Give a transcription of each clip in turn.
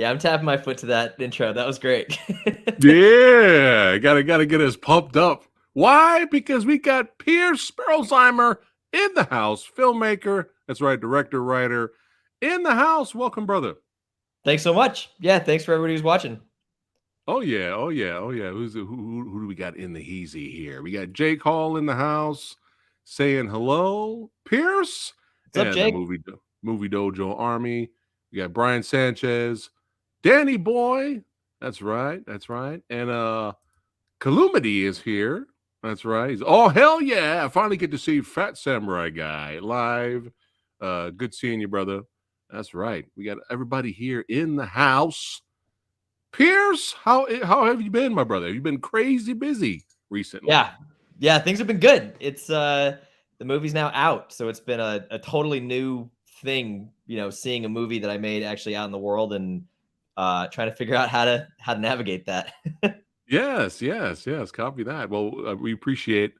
Yeah, I'm tapping my foot to that intro. That was great. Yeah, gotta get us pumped up. Why? Because we got Pierce Berolzheimer in the house, filmmaker. That's right, director, writer in the house. Welcome, brother. Thanks so much. Yeah, thanks for everybody who's watching. Oh yeah, oh yeah, oh yeah. Who do we got in the heezy here? We got Jake Hall in the house saying hello, Pierce, What's up, and the Jake? movie dojo army. We got Brian Sanchez, Danny Boy. That's right, that's right, and Calumity is here. That's right. Oh hell yeah! I finally get to see Fat Samurai Guy live. Good seeing you, brother. That's right. We got everybody here in the house. Pierce, how have you been, my brother? Have you been crazy busy recently? Yeah, yeah, things have been good. It's the movie's now out, so it's been a totally new thing. Seeing a movie that I made actually out in the world and trying to figure out how to navigate that. Yes, yes, yes. Copy that. Well, we appreciate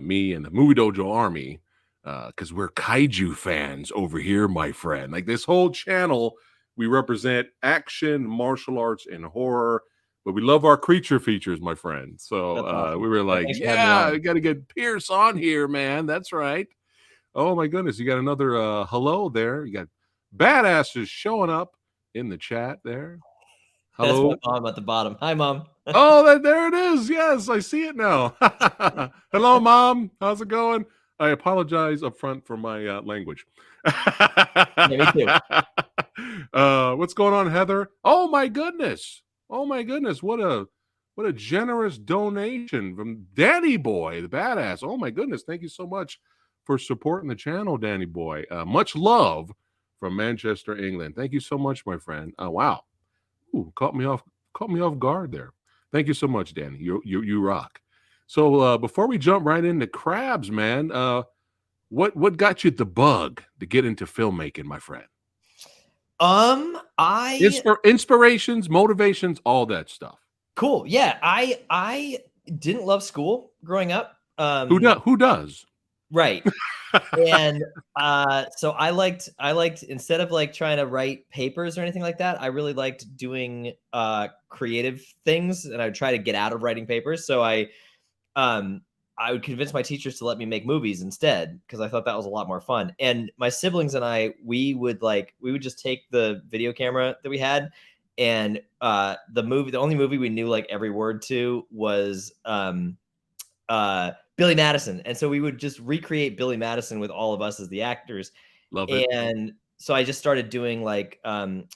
me and the Movie Dojo Army because we're kaiju fans over here, my friend. Like this whole channel, we represent action, martial arts, and horror, but we love our creature features, my friend. So That's awesome. we were Yeah, like, thanks for having me yeah, we on. got to get Pierce on here, man. That's right. Oh my goodness, you got another hello there. You got badasses showing up in the chat there. That's my Hello. mom at the bottom. Hi, mom. Oh, there it is. Yes, I see it now. Hello, Mom. How's it going? I apologize up front for my language. Yeah, me too. What's going on, Heather? Oh my goodness. Oh my goodness. What a generous donation from Danny Boy, the badass. Oh my goodness. Thank you so much for supporting the channel, Danny Boy. Much love from Manchester, England. Thank you so much, my friend. Wow. Ooh, caught me off guard there. Thank you so much, Danny. You rock. So before we jump right into crabs, man, what got you the bug to get into filmmaking, my friend? I Inspirations, motivations, all that stuff. Cool. Yeah, I didn't love school growing up. Who does? Right. And so I liked instead of like trying to write papers or anything like that, I really liked doing creative things, and I would try to get out of writing papers. So um I would convince my teachers to let me make movies instead because I thought that was a lot more fun. And my siblings and we would just take the video camera that we had, and the only movie we knew like every word to was Billy Madison. And so we would just recreate Billy Madison with all of us as the actors. Love it. And so I just started doing like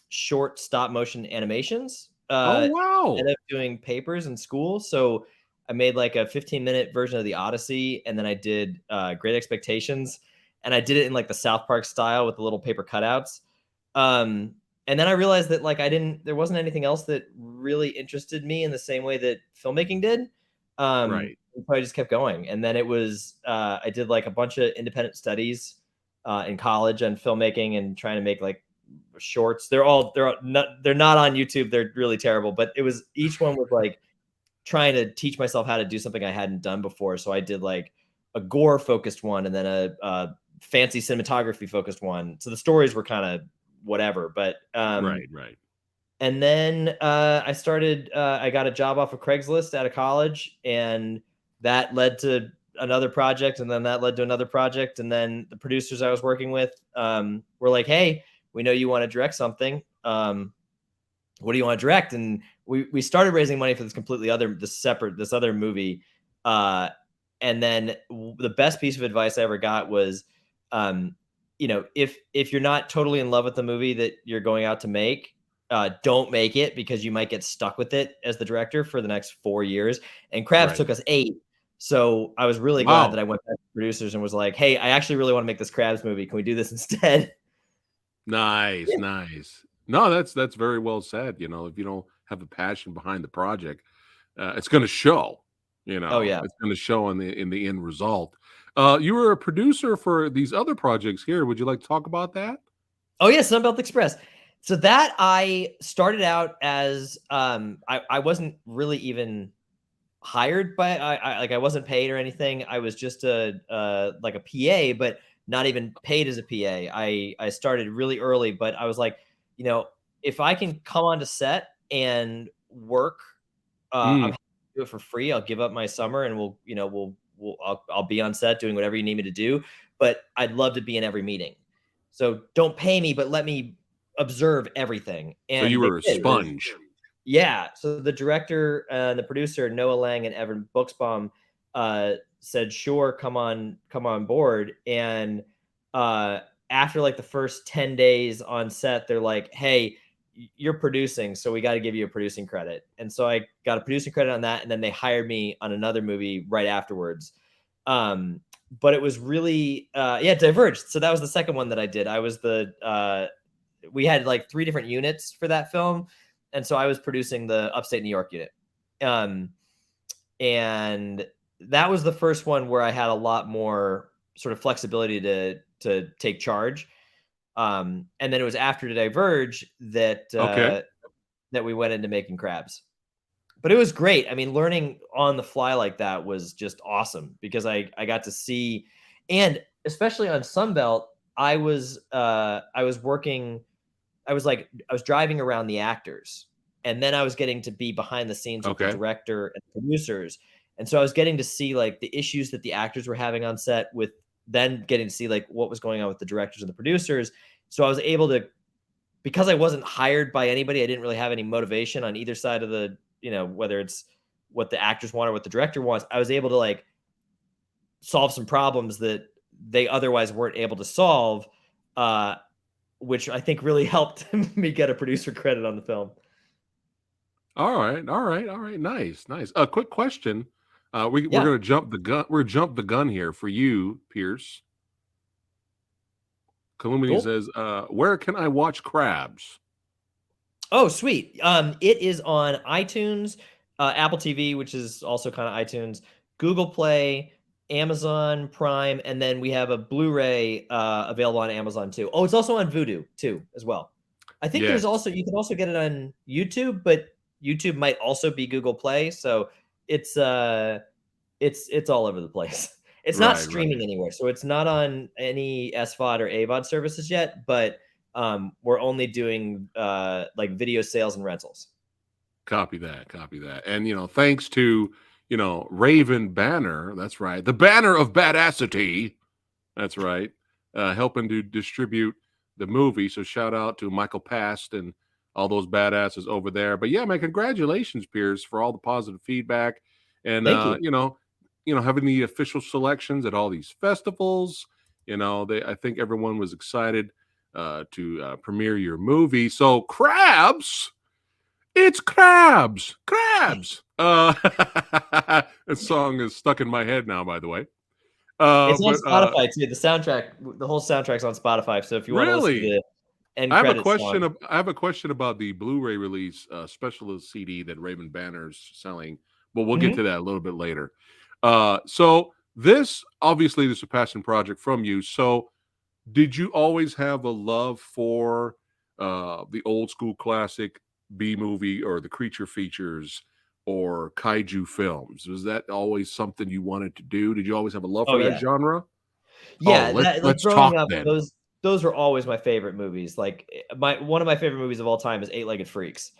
short stop motion animations Oh wow. instead of doing papers in school. So I made like a 15-minute version of the Odyssey, and then I did Great Expectations, and I did it in like the South Park style with the little paper cutouts. And then I realized that like there wasn't anything else that really interested me in the same way that filmmaking did. Right. So I just kept going, and then it was I did like a bunch of independent studies in college on filmmaking and trying to make like shorts. They're not on YouTube. They're really terrible, but each one was like trying to teach myself how to do something I hadn't done before. So I did like a gore focused one, and then a fancy cinematography focused one. So the stories were kind of whatever, but Right. and then I got a job off of Craigslist out of college, and that led to another project, and then that led to another project. And then the producers I was working with were like, hey, we know you want to direct something. What do you want to direct? And we started raising money for this other movie. And then the best piece of advice I ever got was, if you're not totally in love with the movie that you're going out to make, don't make it, because you might get stuck with it as the director for the next 4 years. And Crabs Right. took us 8. So I was really glad Wow. that I went back to producers and was like, hey, I actually really want to make this Crabs movie. Can we do this instead? Nice, Yeah. nice. No, that's very well said. You know, if you don't have a passion behind the project, it's going to show. You Oh, know, yeah. it's going to show in the end result. You were a producer for these other projects here. Would you like to talk about that? Oh yeah, Sunbelt Express. So that I started out as I wasn't really even hired by I wasn't paid or anything. I was just a like a PA, but not even paid as a PA. I started really early, but I was like, you know, if I can come onto set and work, I'm Mm. happy to do it for free. I'll give up my summer and I'll be on set doing whatever you need me to do. But I'd love to be in every meeting. So don't pay me, but let me observe everything. So you And they were a did. sponge. Yeah. So the director and the producer, Noah Lang and Evan Buxbaum, said, "Sure, come on board." And uh, after like the first 10 days on set, they're like, "Hey, you're producing, so we got to give you a producing credit." And so I got a producing credit on that, and then they hired me on another movie right afterwards. Um, but it was really, yeah, Diverged. So that was the second one that I did. I was we had like 3 different units for that film, and so I was producing the upstate New York unit. Um, and that was the first one where I had a lot more sort of flexibility to take charge. And then it was after Diverge Okay. that we went into making Crabs. But it was great. I mean, learning on the fly like that was just awesome because I got to see, and especially on Sunbelt, I was working, I was driving around the actors, and then I was getting to be behind the scenes with the Okay. director and the producers. And so I was getting to see like the issues that the actors were having on set, with then getting to see like what was going on with the directors and the producers. So I was able to, because I wasn't hired by anybody, I didn't really have any motivation on either side of the, whether it's what the actors want or what the director wants. I was able to like solve some problems that they otherwise weren't able to solve, uh, which I think really helped me get a producer credit on the film. All right. All right. All right. Nice. Nice. A quick question. We're Yeah, gonna jump the gun. We're jump the gun here for you, Pierce. Calumny cool. says, "Where can I watch Crabs?" Oh, sweet. It is on iTunes, Apple TV, which is also kind of iTunes, Google Play, Amazon Prime, and then we have a Blu-ray available on Amazon too. Oh, it's also on Vudu too, as well. I think there's Yes. also, you can also get it on YouTube, but YouTube might also be Google Play, so it's uh it's all over the place. It's not Right. Right. streaming anywhere, so it's not on any SVOD or AVOD services yet, but we're only doing like video sales and rentals. Copy that. Copy that. And thanks to Raven Banner. That's right. The banner of badassity. That's right. Helping to distribute the movie. So shout out to Michael Past and all those badasses over there. But yeah, man, congratulations, Pierce, for all the positive feedback and Thank you. having the official selections at all these festivals. I think everyone was excited to premiere your movie. So crabs, it's crabs, crabs. That song is stuck in my head now, by the way. It's on But Spotify too. The whole soundtrack's on Spotify. So if you want to listen to really, the end credits song, I have a question about the Blu-ray release specialist CD that Raven Banner's selling, but we'll get Mhm. to that a little bit later. So this obviously this is a passion project from you. So did you always have a love for the old school classic B movie or the creature features or kaiju films? Was that always something you wanted to do? Did you always have a love Oh for that yeah, genre? Oh, yeah. let's That, like let's growing talk up, then. those were always my favorite movies. Like my one of my favorite movies of all time is Eight Legged Freaks,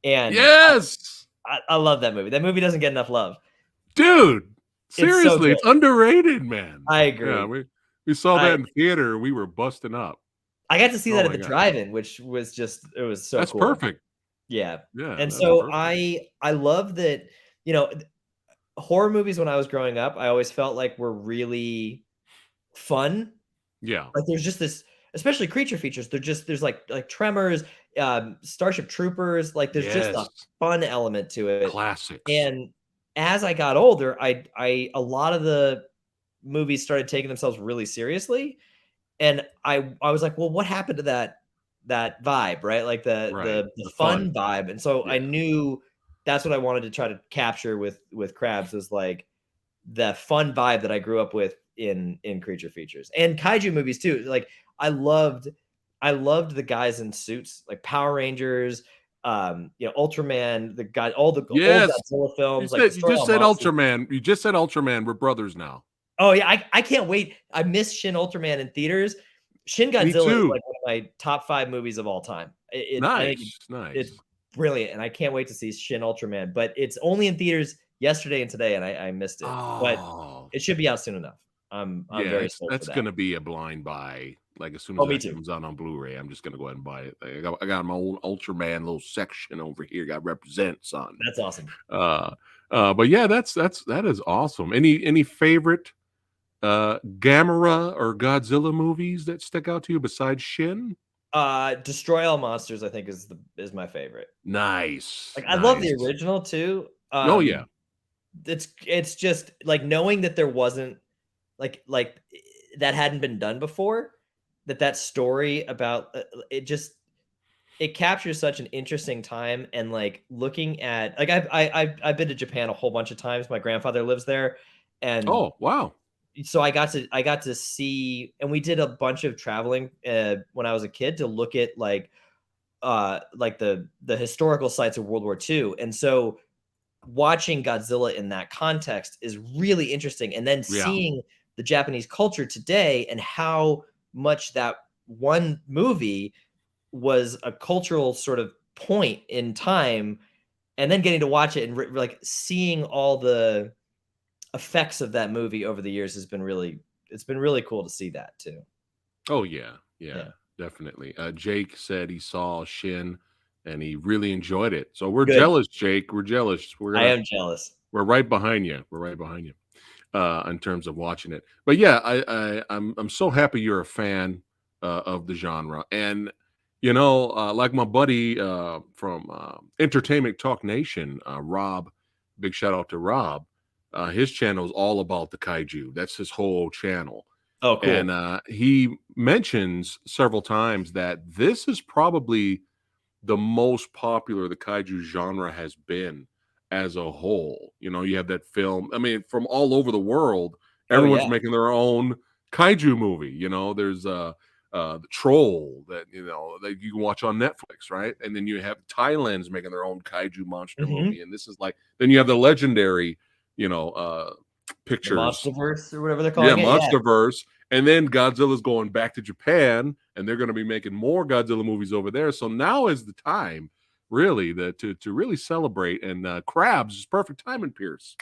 and Yes. I love that movie. That movie doesn't get enough love. Dude, It's so seriously, good. it's underrated, man. I Yeah, agree. we saw that I in theater, we were busting up. I got to see Oh that at my the god. drive-in, which was just, it was so That's cool. perfect. Yeah. Yeah, And that's so perfect. I love that, you know, horror movies when I was growing up, I always felt like were really fun. Yeah. Like there's just this, especially creature features, there's like Tremors, Starship Troopers, like there's just a Yes. fun element to it. Classics. And as I got older, I a lot of the movies started taking themselves really seriously. And I was like, "Well, what happened to that vibe?" Right? Like Right. the The fun fun. vibe. And so I Yeah. knew that's what I wanted to try to capture with Crabs, was like the fun vibe that I grew up with in creature features and kaiju movies too. Like I loved I loved the guys in suits, like Power Rangers, Ultraman, the guy, all the old Yes. Godzilla films, like You Destroy just All said Monsters. Ultraman. You just said Ultraman. We're brothers now. Oh yeah, I can't wait. I miss Shin Ultraman in theaters. Shin Me Godzilla is too. like one of my top 5 movies of all time. I think Nice, it's nice. brilliant, and I can't wait to see Shin Ultraman. But it's only in theaters yesterday and today, and I missed it. But Oh, it should be out soon enough. I'm yeah, very it's stoked for that's that. gonna be a blind buy. Like as soon Oh, as me that too. comes out on Blu-ray, I'm just gonna go ahead and buy it. I got my own Ultraman little section over here. Got represent, son. That's awesome. Uh, but yeah, that is awesome. Any favorite Gamera or Godzilla movies that stick out to you besides Shin? Destroy All Monsters, I think is my favorite. Nice, Like I love the nice. original too. Oh yeah. It's just like knowing that there wasn't like that hadn't been done before. That story about it just it captures such an interesting time and like looking at like I've been to Japan a whole bunch of times. My grandfather lives there, and Oh wow. so I got to see and we did a bunch of traveling when I was a kid to look at like the historical sites of World War II. And so watching Godzilla in that context is really interesting. And then Yeah. seeing the Japanese culture today and how much that one movie was a cultural sort of point in time, and then getting to watch it and like seeing all the effects of that movie over the years has been really it's been really cool to see that too. Oh yeah, yeah, Yeah. definitely. Jake said he saw Shin and he really enjoyed it. So we're Good. jealous, Jake. We're jealous. I am jealous. We're right behind you. We're right behind you in terms of watching it. But yeah, I'm so happy you're a fan of the genre. And like my buddy from Entertainment Talk Nation, Rob. Big shout out to Rob. His channel is all about the kaiju. That's his whole channel. Oh, And cool. he mentions several times that this is probably the most popular the kaiju genre has been as a whole. You have that film. I mean, from all over the world, Oh, everyone's yeah. making their own kaiju movie. There's the Troll that that you can watch on Netflix, right? And then you have Thailand's making their own kaiju monster Mhm. movie, and this is like then you have the legendary, you know, The pictures, Monsterverse or whatever they're yeah, calling it, yeah. MonsterVerse, and then Godzilla's going back to Japan, and they're going to be making more Godzilla movies over there. So now is the time, really, to really celebrate. And Crabs is perfect timing, Pierce.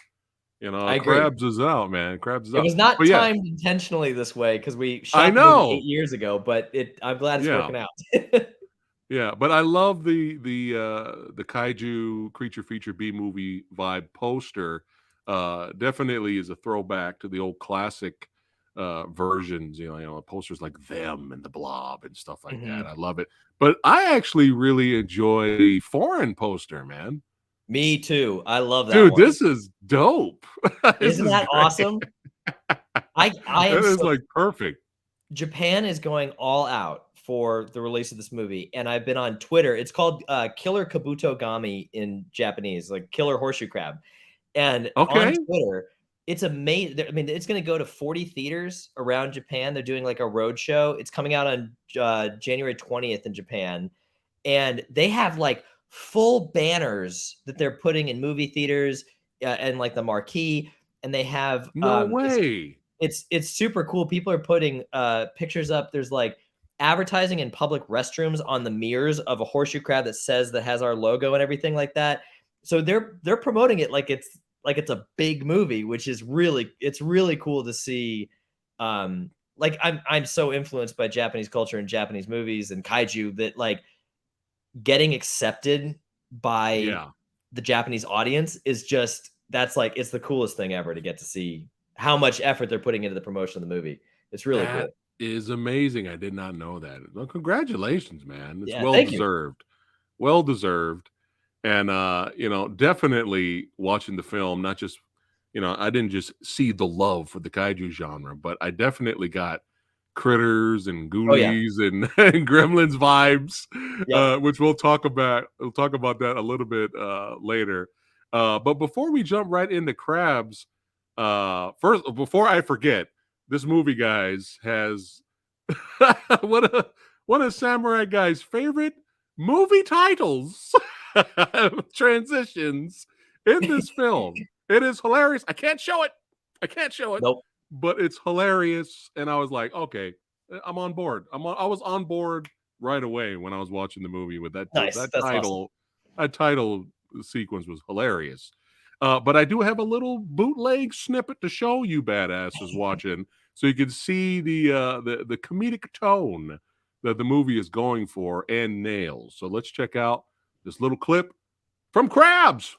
I agree. Crabs is out, man. Crabs is It out. was not But yeah, timed intentionally this way because we I shot the movie 8 know. years ago, but I'm glad it's Yeah, working out. yeah. But I love the kaiju creature feature B movie vibe poster. Definitely is a throwback to the old classic versions, posters like them and the blob and stuff like that. Mhm. I love it. But I actually really enjoy the foreign poster, man. Me too. I love that Dude, one. this is dope. This Isn't is that great. awesome? I am That is so like perfect. Japan is going all out for the release of this movie, and I've been on Twitter. It's called Killer Kabutogami in Japanese, like Killer Horseshoe Crab. And on Okay. Twitter, it's amazing. I mean, it's going to go to 40 theaters around Japan. They're doing like a road show. It's coming out on January 20th in Japan, and they have like full banners that they're putting in movie theaters and like the marquee. And they have No way. it's super cool. People are putting pictures up. There's like advertising in public restrooms on the mirrors of a horseshoe crab that has our logo and everything like that. So they're promoting it like it's a big movie, which is it's really cool to see. Like I'm so influenced by Japanese culture and Japanese movies and kaiju that like getting accepted by Yeah. the Japanese audience is just that's like it's the coolest thing ever to get to see how much effort they're putting into the promotion of the movie. It's really That cool. is amazing. I did not know that. Well, congratulations, man. It's Yeah, well thank you. deserved. Well deserved. And definitely watching the film, not just I didn't just see the love for the kaiju genre, but I definitely got Critters and Oh yeah. Ghoulies and, and Gremlins vibes, Yep. which we'll talk about. We'll talk about that a little bit later. But before we jump right into Crabs, first before I forget, this movie, guys, has one of Samurai Guy's favorite movie titles transitions in this film. It is hilarious. I can't show it. I can't show it, Nope. but it's hilarious. And I was like, okay, I'm on board. I was on board right away when I was watching the movie with that Nice. That's awesome. that title sequence was hilarious. But I do have a little bootleg snippet to show you badasses watching, so you can see the comedic tone that the movie is going for and nails. So let's check out this little clip from Crabs.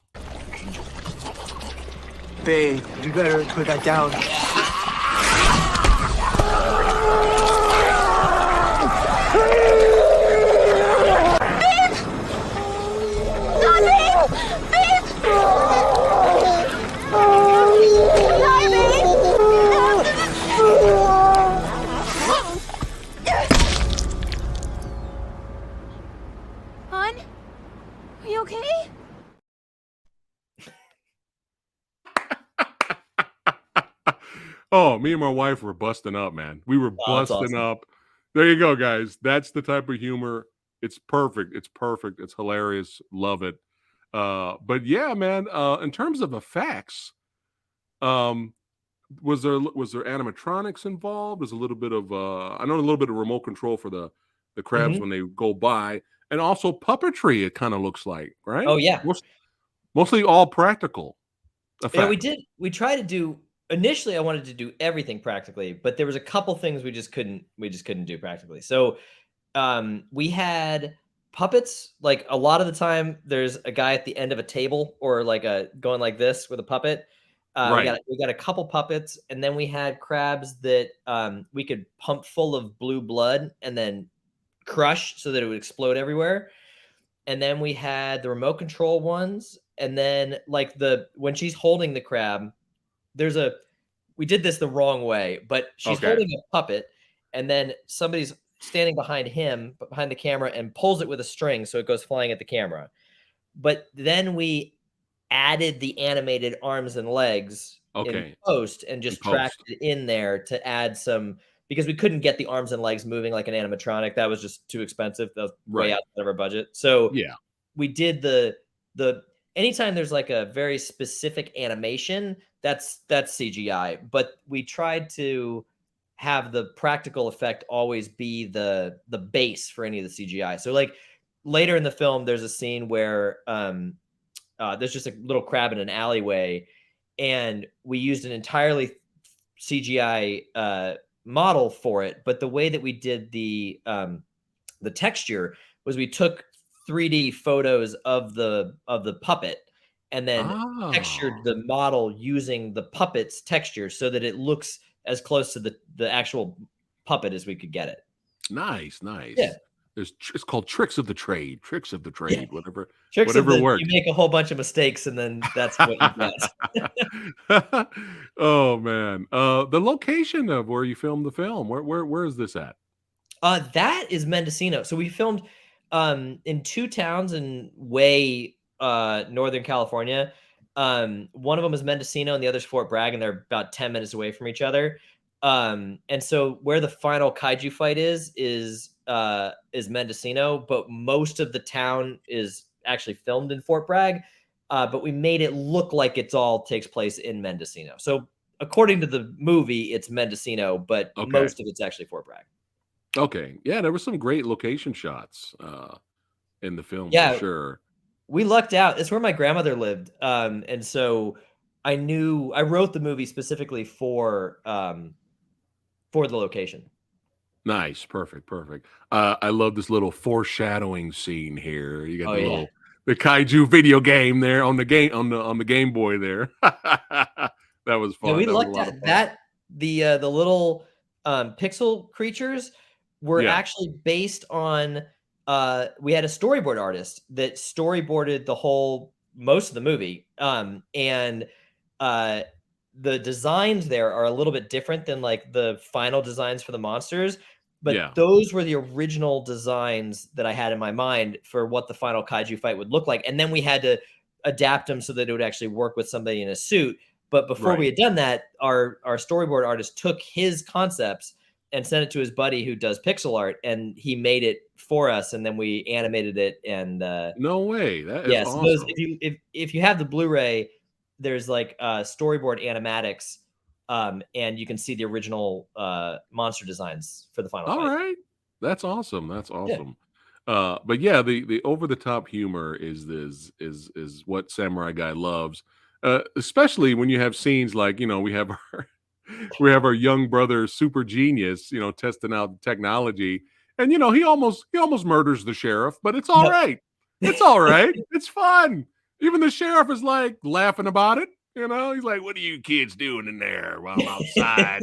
Babe, you better put that down. Hon? Are you okay? Oh, me and my wife were busting up, man. We were Oh, that's busting awesome. up. There you go, guys. That's the type of humor. It's perfect. It's perfect. It's hilarious. Love it. But yeah, man, in terms of effects, um, was there animatronics involved? There's a little bit of I know a little bit of remote control for the crabs Mhm. when they go by, and also puppetry, it kind of looks like, right? Oh, yeah. Mostly all practical Yeah, effects. we tried to do initially I wanted to do everything practically, but there was a couple things we just couldn't do practically. So, we had puppets, like, a lot of the time, there's a guy at the end of a table or, like, a going like this with a puppet. Right. We got a couple puppets, and then we had crabs that, we could pump full of blue blood and then crush so that it would explode everywhere. And then we had the remote control ones, and then, like, when she's holding the crab, there's a we did this the wrong way, but she's Okay. holding a puppet, and then somebody's standing behind him, behind the camera, and pulls it with a string so it goes flying at the camera. But then we added the animated arms and legs in Okay. post and In just tracked post. it in there to add some because we couldn't get the arms and legs moving like an animatronic. That was just too expensive. That was way Right. outside of our budget. So Yeah. we did the anytime there's like a very specific animation, that's CGI, but we tried to have the practical effect always be the base for any of the CGI. So like later in the film, there's a scene where there's just a little crab in an alleyway, and we used an entirely CGI model for it. But the way that we did the texture was we took 3D photos of the puppet and then textured Ah. the model using the puppet's texture so that it looks as close to the actual puppet as we could get it. Nice, Yeah. nice. It's called tricks of the trade, Yeah. whatever Tricks of whatever the you works. make a whole bunch of mistakes and then that's what you get. Oh man. The location of where you filmed the film, where is this at? That is Mendocino. So we filmed in two towns in way Northern California. One of them is Mendocino and the other's Fort Bragg, and they're about 10 minutes away from each other. And so where the final kaiju fight is Mendocino, but most of the town is actually filmed in Fort Bragg. But we made it look like it's all takes place in Mendocino. So according to the movie, it's Mendocino, but Okay. most of it's actually Fort Bragg. Okay. Yeah, there were some great location shots in the film for Yeah, sure. we lucked out. It's where my grandmother lived, and so I wrote the movie specifically for the location. Nice, perfect, perfect. I love this little foreshadowing scene here. You got Oh, yeah. the kaiju video game there on the Game Boy there. That was Yeah, fun. we That was a lucked lot out of fun. that the little, pixel creatures were Yeah, actually based on, we had a storyboard artist that storyboarded the whole most of the movie, and, uh, the designs there are a little bit different than, like, the final designs for the monsters, but yeah, those were the original designs that I had in my mind for what the final kaiju fight would look like, and then we had to adapt them so that it would actually work with somebody in a suit. But before we right. had done that, our storyboard artist took his concepts and sent it to his buddy who does pixel art, and he made it for us, and then we animated it. And No way. That is yeah, so those awesome. if you have the Blu-ray, there's like storyboard animatics, and you can see the original monster designs for the final All fight. right. That's awesome. That's Yeah. awesome. But yeah, the over the top humor is what Samurai Guy loves, especially when you have scenes like we have our we have our young brother super genius testing out the technology, and he almost murders the sheriff, but it's all Yep. right. It's all right. It's fun. Even the sheriff is like laughing about it. He's like, "What are you kids doing in there while I'm outside?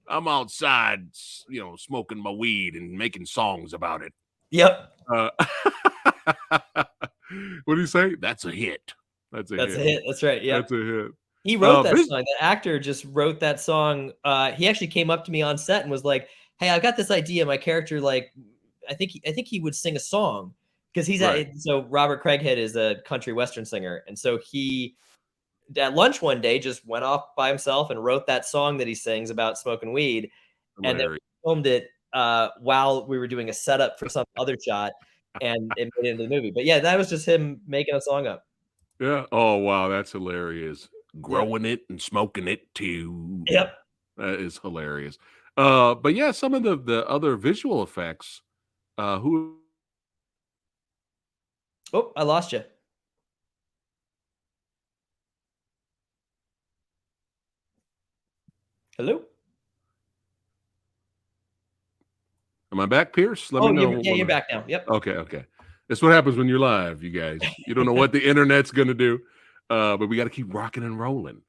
I'm outside, smoking my weed and making songs about it." Yep. Uh, what do you say? That's a hit. That's a That's a hit. hit. That's right. That's Yep. a hit. He wrote that Vis- song. That actor just wrote that song. He actually came up to me on set and was like, "Hey, I've got this idea. My character, like, I think he would sing a song because right. so Robert Craighead is a country western singer, and so he at lunch one day just went off by himself and wrote that song that he sings about smoking weed, and then Hilarious. we filmed it while we were doing a setup for some other shot, and it made it into the movie. But yeah, that was just him making a song up. Yeah. Oh wow, that's hilarious. Yep. Growing it and smoking it too. Yep. That is hilarious. But yeah, some of the other visual effects. Who Oh, I lost you. Hello. am I back, Pierce? Let me Oh, know you're when back now. Yep. Okay, okay. That's what happens when you're live, you guys. You don't know what the internet's gonna do. But we got to keep rocking and rolling.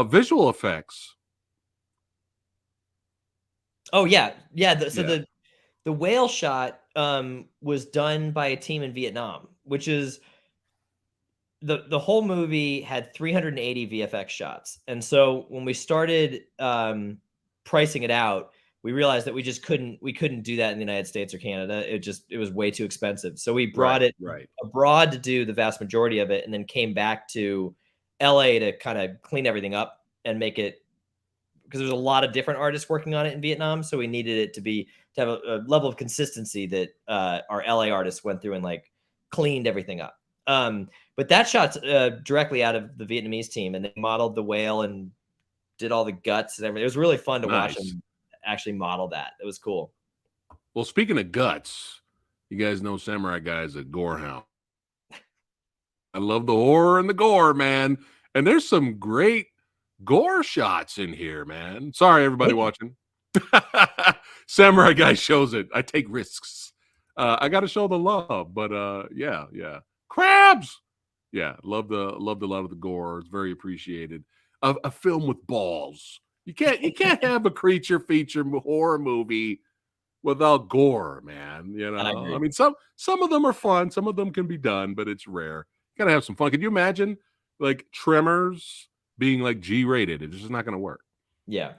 Visual effects. Oh yeah, yeah. So Yeah. the whale shot was done by a team in Vietnam, which is the whole movie had 380 VFX shots. And so when we started pricing it out, we realized that we couldn't do that in the United States or Canada. It was way too expensive. So we brought Right, it right. abroad to do the vast majority of it, and then came back to LA to kind of clean everything up and make it, because there's a lot of different artists working on it in Vietnam. So we needed it to have a level of consistency that our LA artists went through and like cleaned everything up. But that shot's directly out of the Vietnamese team, and they modeled the whale and did all the guts and everything. It was really fun to watch Nice. them actually model that. It was cool. Well, speaking of guts, you guys know Samurai Guy is a gore hound. I love the horror and the gore, man. And there's some great gore shots in here, man. Sorry, everybody watching. Samurai Guy shows it. I take risks. I got to show the love, but yeah, yeah. Crabs. Yeah, loved a lot of the gore. It's very appreciated. A film with balls. You can't have a creature feature horror movie without gore, man. I I agree. mean, some of them are fun, some of them can be done, but it's rare. You gotta have some fun. Could you imagine like Tremors being like G-rated? It's just not gonna work. Yeah.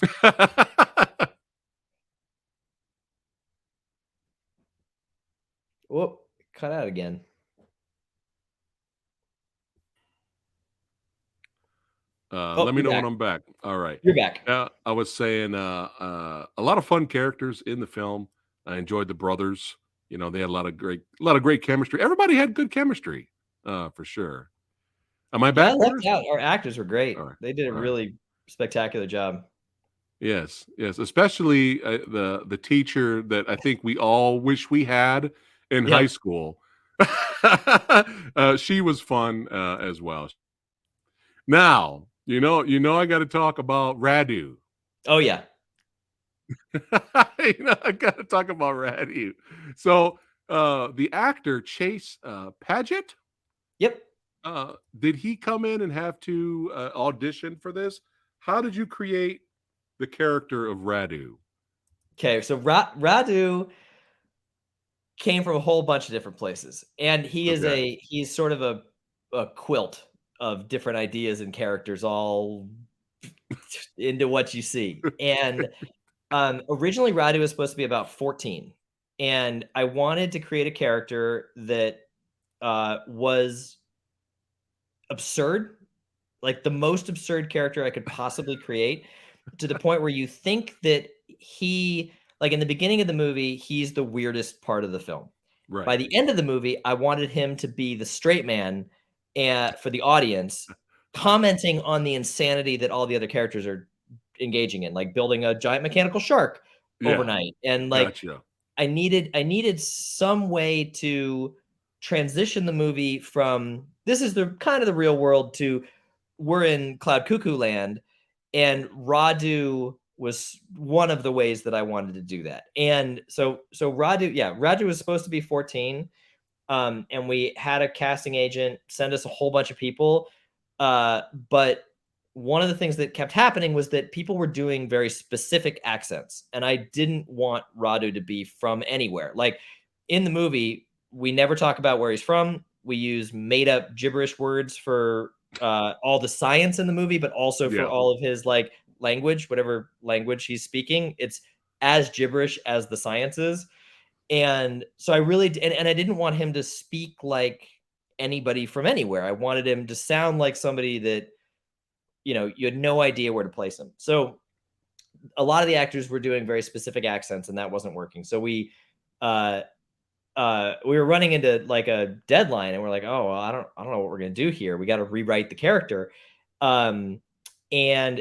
Whoop. Cut out again. Oh, Let me you're know when back. I'm back. All right. You're back. I was saying a lot of fun characters in the film. I enjoyed the brothers. They had a lot of great chemistry. Everybody had good chemistry, for sure. Am I Yeah, I back, left Pierce? out. Our actors were All great. right. They did a All right. really spectacular job. Yes, yes, especially the teacher that I think we all wish we had in high Yep. school. She was fun as well. Now, I got to talk about Radu. Oh yeah. I got to talk about Radu. So, the actor Chase Paget, Yep. did he come in and have to audition for this? How did you create the character of Radu? Okay. So Radu came from a whole bunch of different places, and Okay. he's sort of a quilt of different ideas and characters all into what you see. And originally Radu was supposed to be about 14, and I wanted to create a character that was absurd, like the most absurd character I could possibly create, to the point where you think that like in the beginning of the movie, he's the weirdest part of the film. Right. By the end of the movie, I wanted him to be the straight man and for the audience, commenting on the insanity that all the other characters are engaging in, like building a giant mechanical shark Yeah. overnight and like Gotcha. I needed some way to transition the movie from this is the kind of the real world to we're in Cloud Cuckoo land, and Radu was one of the ways that I wanted to do that. And so Radu was supposed to be 14. And we had a casting agent send us a whole bunch of people. But one of the things that kept happening was that people were doing very specific accents, and I didn't want Radu to be from anywhere. Like in the movie, we never talk about where he's from. We use made up gibberish words for all the science in the movie, but also for all of his like language, whatever language he's speaking. It's as gibberish as the science is. And so I really and I didn't want him to speak like anybody from anywhere. I wanted him to sound like somebody that, you know, you had no idea where to place him. So a lot of the actors were doing very specific accents, and that wasn't working. So we were running into like a deadline, and we're like, oh, well, I don't know what we're gonna do here. We got to rewrite the character. And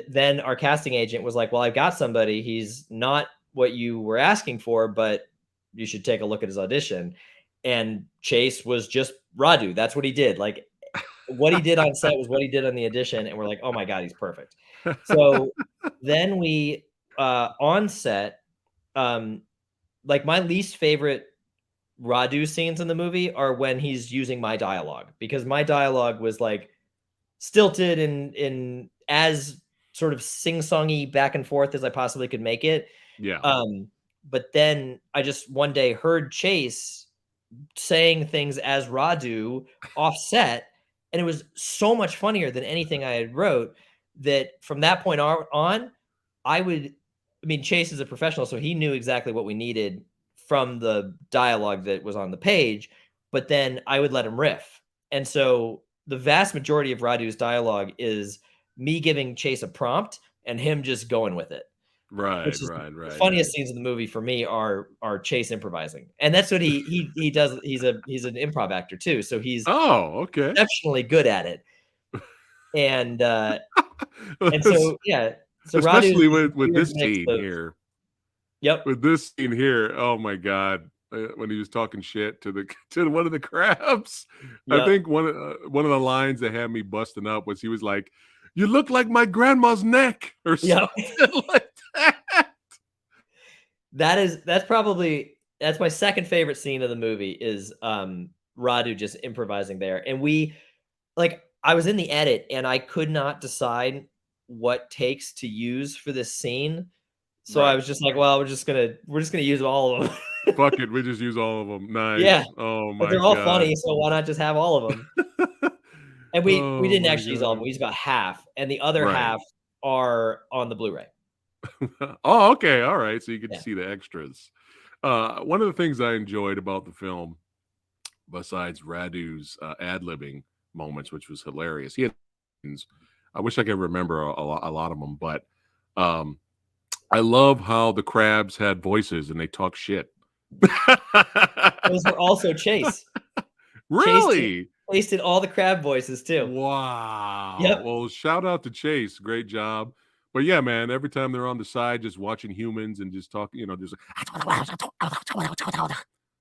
then our casting agent was like, well, I've got somebody. He's not what you were asking for, but you should take a look at his audition. And Chase was just Radu. That's what he did. Like what he did on set was what he did on the audition. And we're like, oh my God, he's perfect. So then we, on set, like my least favorite Radu scenes in the movie are when he's using my dialogue, because my dialogue was like stilted and as sort of sing-songy back and forth as I possibly could make it. Yeah. But then I just one day heard Chase saying things as Radu offset, and it was so much funnier than anything I had wrote that from that point on, Chase is a professional, so he knew exactly what we needed from the dialogue that was on the page, but then I would let him riff. And so the vast majority of Radu's dialogue is me giving Chase a prompt and him just going with it. Right. The funniest scenes in the movie for me are Chase improvising, and that's what he does. He's an improv actor too, so he's exceptionally good at it. And so yeah, so especially with this scene here. Yep. With this scene here, oh my God. When he was talking shit to one of the crabs, yep. I think one of the lines that had me busting up was he was like, "You look like my grandma's neck," or something like that. That's my second favorite scene of the movie is Radu just improvising there. And I was in the edit and I could not decide what takes to use for this scene. So I was just like, well, we're just gonna use all of them. Fuck it, we just use all of them. Nice. Yeah. Oh my God. They're all funny, so why not just have all of them? And we didn't actually use all of them. We used about half, and the other half are on the Blu-ray. Oh, okay. All right. So you get to see the extras. One of the things I enjoyed about the film, besides Radu's ad-libbing moments, which was hilarious. He had, I wish I could remember a lot of them, but I love how the crabs had voices and they talk shit. Those were also Chase. Really? Chase did all the crab voices too. Wow. Yep. Well, shout out to Chase. Great job. But yeah, man, every time they're on the side just watching humans and just talking, just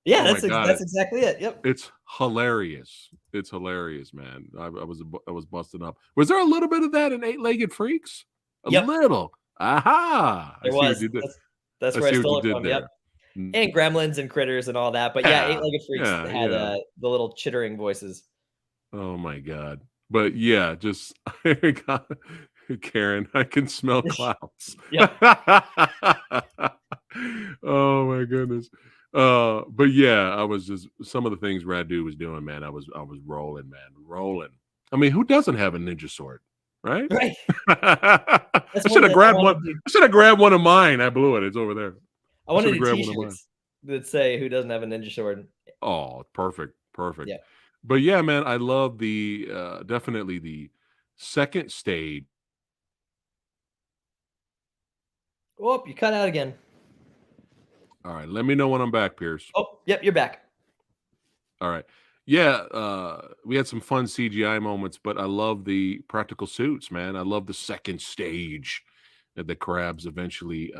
yeah, that's exactly it. Yep. It's hilarious. It's hilarious, man. I was busting up. Was there a little bit of that in Eight-Legged Freaks? A little. Aha. There was. That's where I stole it from. Yep. And Gremlins and Critters and all that. But yeah, Eight-Legged Freaks had the little chittering voices. Oh my God. But yeah, just Karen, I can smell clouds. Oh my goodness. But yeah, I was just some of the things Radu was doing, man. I was rolling, man. Rolling. I mean, who doesn't have a ninja sword? Right? Right. I should have grabbed one. I should have grabbed one of mine. I blew it. It's over there. I wanted a t-shirt that say "Who doesn't have a ninja sword?" Oh, perfect. Yeah. But yeah, man, I love the definitely the second stage. Oh, you cut out again. All right, let me know when I'm back, Pierce. Oh, yep, you're back. All right. Yeah, we had some fun CGI moments, but I love the practical suits, man. I love the second stage that the crabs eventually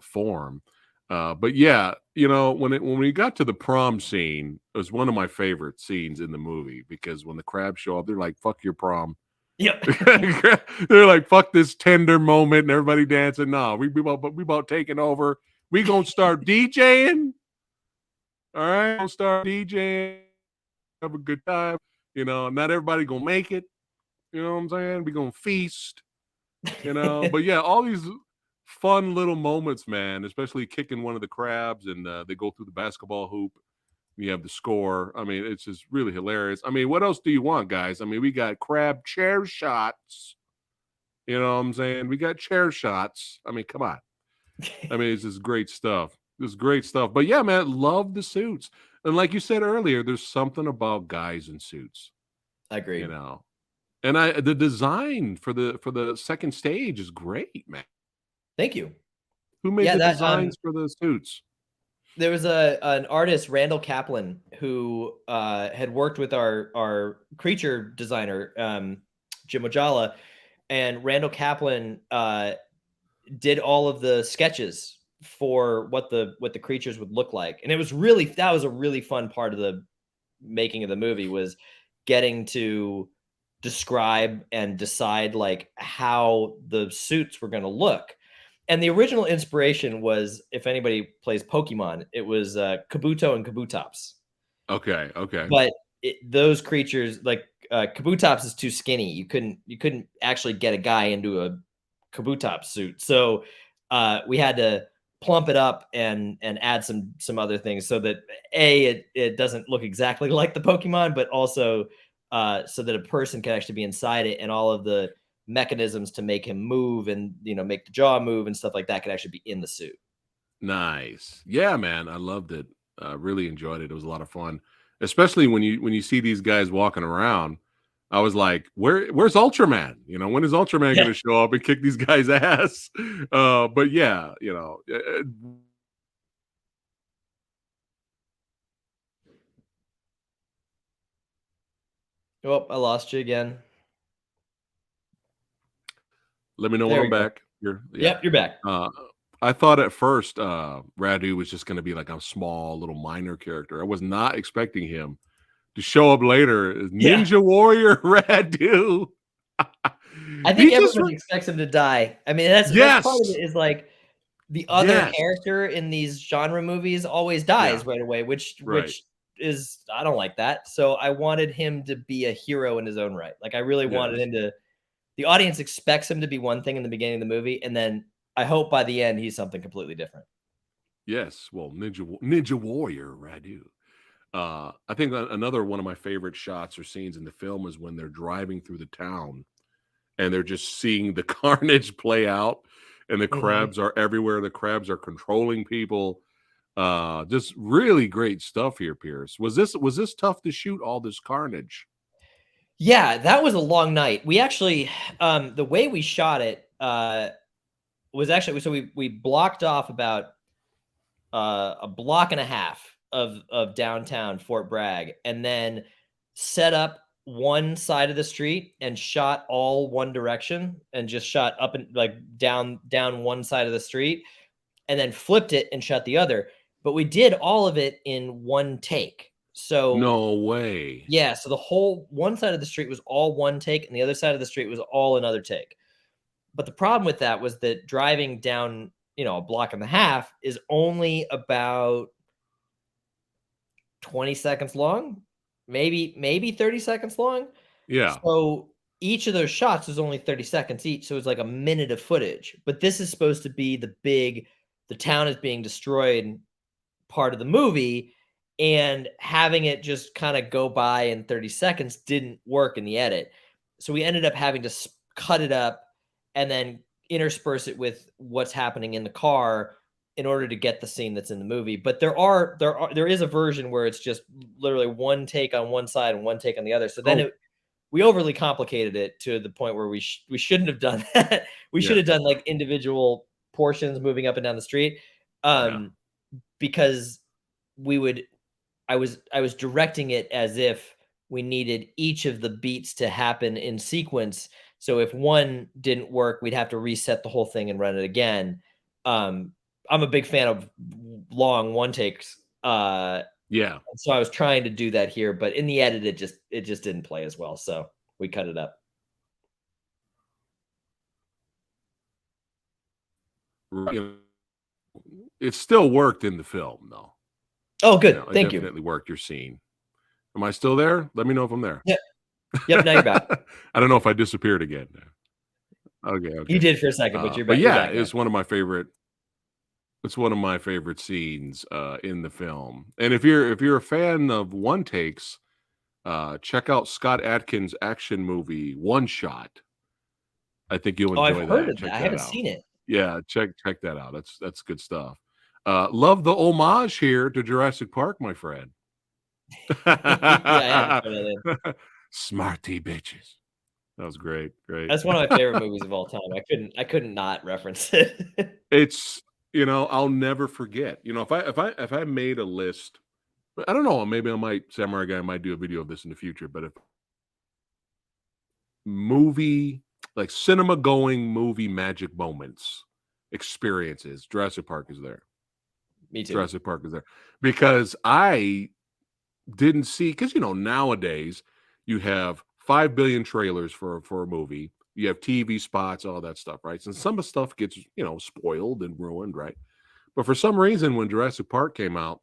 form. But yeah, when we got to the prom scene, it was one of my favorite scenes in the movie because when the crabs show up, they're like, "Fuck your prom." Yep. They're like, "Fuck this tender moment," and everybody dancing. No, we about taking over. We gonna start DJing. All right, gonna start DJing. Have a good time. Not everybody gonna make it. You know what I'm saying? We gonna feast. But yeah, all these fun little moments, man, especially kicking one of the crabs and they go through the basketball hoop. You have the score. I mean, it's just really hilarious. I mean, what else do you want, guys? I mean, we got crab chair shots. You know what I'm saying? We got chair shots. I mean, come on. I mean, it's just great stuff. This great stuff. But yeah, man, love the suits. And like you said earlier, there's something about guys in suits, you Agreed. know. And the design for the second stage is great, man. Thank you. Who made Yeah, the that designs for the suits? there was an artist, Randall Kaplan, who had worked with our creature designer, Jim Ojala, and Randall Kaplan did all of the sketches for what the creatures would look like, and that was a really fun part of the making of the movie, was getting to describe and decide like how the suits were going to look. And the original inspiration was, if anybody plays Pokemon, it was Kabuto and Kabutops. Okay, okay. But those creatures, like Kabutops, is too skinny. You couldn't actually get a guy into a Kabutops suit. So we had to plump it up and add some other things so that it doesn't look exactly like the Pokemon, but also so that a person can actually be inside it, and all of the mechanisms to make him move and make the jaw move and stuff like that could actually be in the suit. Nice. Yeah, man, I loved it. Really enjoyed it. It was a lot of fun, especially when you see these guys walking around. I was like, where's Ultraman? When is Ultraman Yeah. going to show up and kick these guys' ass? But yeah, Oh, I lost you again. let me know when There I'm we go. back. Yeah. Yep, you're back. I thought at first Radu was just going to be like a small little minor character. I was not expecting him to show up later as Yeah. Ninja Warrior Radu. I think he just everybody expects him to die. I mean, that's part of yes, it, is like the other yes, character in these genre movies always dies yeah, right away, which right, is, I don't like that. So I wanted him to be a hero in his own right. Like I really wanted yes, him to the audience expects him to be one thing in the beginning of the movie, and then I hope by the end he's something completely different. yes. Well, Ninja Warrior Radu. I think another one of my favorite shots or scenes in the film is when they're driving through the town and they're just seeing the carnage play out, and the Mhm. crabs are everywhere. The crabs are controlling people. Just really great stuff here, Pierce. Was this tough to shoot all this carnage? Yeah, that was a long night. We actually, the way we shot it, was actually, so we blocked off about a block and a half of downtown Fort Bragg, and then set up one side of the street and shot all one direction, and just shot up and like down one side of the street, and then flipped it and shot the other. But we did all of it in one take. So No way. yeah, so the whole one side of the street was all one take, and the other side of the street was all another take. But the problem with that was that driving down, a block and a half is only about 20 seconds long, maybe 30 seconds long. Yeah. So each of those shots is only 30 seconds each, so it's like a minute of footage. But this is supposed to be the town is being destroyed part of the movie, and having it just kind of go by in 30 seconds didn't work in the edit. So we ended up having to cut it up and then intersperse it with what's happening in the car in order to get the scene that's in the movie. But there is a version where it's just literally one take on one side and one take on the other. So then Oh, we overly complicated it to the point where we shouldn't have done that. We should yeah. have done like individual portions moving up and down the street. Yeah. Because we would I was directing it as if we needed each of the beats to happen in sequence. So if one didn't work, we'd have to reset the whole thing and run it again. Um, I'm a big fan of long one takes. Yeah. So I was trying to do that here, but in the edit, it just didn't play as well. So we cut it up. It still worked in the film, though. Oh, good. It Thank you. definitely worked your scene. Am I still there? Let me know if I'm there. Yep. Yep. Now you're back. I don't know if I disappeared again. Okay. You did for a second, but you're But back. You're yeah, back now. it's one of my favorite. It's one of my favorite scenes in the film. And if you're a fan of one takes, check out Scott Adkins' action movie One Shot. I think you'll enjoy I've heard that. of Check that. I that haven't out. seen it. Yeah, check that out. That's good stuff. Love the homage here to Jurassic Park, my friend. Yeah, I have. Smarty bitches. That was great. Great. That's one of my favorite movies of all time. I couldn't not reference it. It's I'll never forget. If I made a list, I don't know, maybe Samurai Guy might do a video of this in the future, but if like cinema going movie magic moments, experiences, Jurassic Park is there. Me too. Jurassic Park is there. Because I didn't see, because nowadays you have 5 billion trailers for a movie. You have TV spots, all that stuff, right? And some of the stuff gets, spoiled and ruined, right? But for some reason, when Jurassic Park came out,